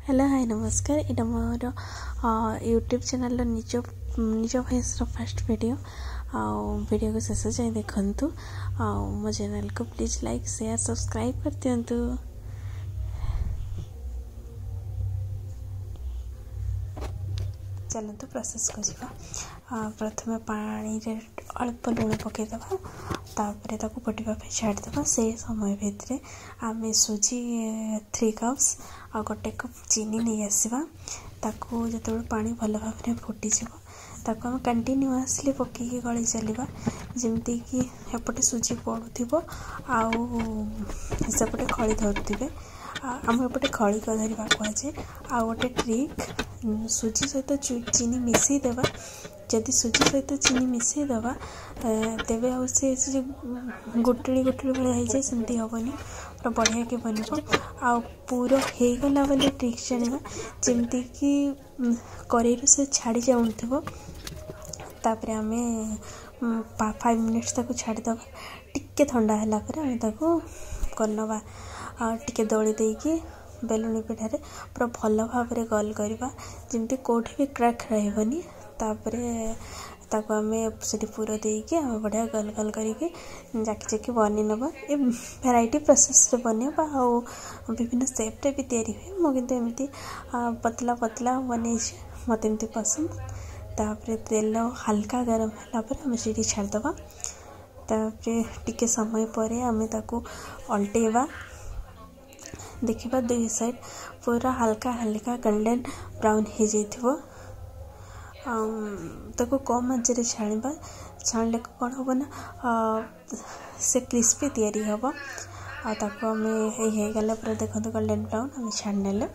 Hello hi नमस्कार ये मोर YouTube channel निज वॉइस फर्स्ट वीडियो वीडियो को शेष जाए देखु मो चैनल को प्लीज लाइक शेयर सब्सक्राइब कर दिंतु। चलते प्रोसेस को जीवा। प्रथम पानी रे अल्प लुण पकईदे तापर ताको फुटा छाड़देवा। से समय भितर आम सुजी 3 कप्स आ गोटे कप चीनी नहीं आसवा। ताको जो पानी भल भाव फुटीज ताको आम कंटिन्यूअसली पकईकी गली चलवा जमती कि एपटे सुजी पड़ू सेपटे खड़ी धरुवे आम एपटे खड़ी धरवा कहुए। आ गोटे ट्रिक सुजी सहित चीनी मिसई देवा। जदि सुजी सहित चीनी मिसई देवा तेबे आ गुटली गुटली भाई हो जाए सेमती हेनी पूरा बढ़िया के बन आ पूरा होगला बोले ट्रिक जाना जमती कि कड़े से छाड़ी जाऊन तापर आम 5 मिनिट्स ताको छाड़ीदे टिके ठंडा है आम ताको करनवा टिके दली देकी बेलुनी पिठारे पूरा भल भाव गल करवा जमती कोठी भी क्रैक रही। तापर ताको आम से पूरा देकी आम बढ़िया गल गल करके जाकी जाकी बनी नवा। ए भेराइटी प्रोसेस रे बनवा आ विभिन्न शेप्रे भी तैयारी हुए। मुझे एमती पतला पतला बन मत एमती पसंद। तापर तेल हल्का गरम है आम से छाड़देवा। तापर टिके समय पर आम ताको अल्टेवा देखा 2 साइड पूरा हल्का हल्का गोल्डन ब्राउन हो जाइए। ताको कम आंच छाणवा छाणले कौन हम ना से क्रिस्पी तैयारी हम ताको आम होगला पूरा देखो गोल्डन ब्राउन आम छाणने।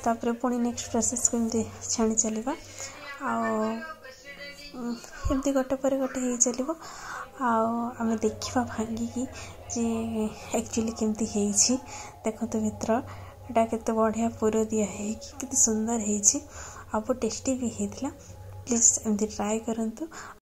तापर पुणी नेक्स्ट प्रोसेस को एमती छाणी चलवा एमती गोटे पर गोटे हो चलो आम देखा भांगिकी जे एक्चुअली केमती है देखो भितर एटा केते बढ़िया पूरा दिया है कि सुंदर है टेस्टी भी होता। प्लीज एमती ट्राए करंतु।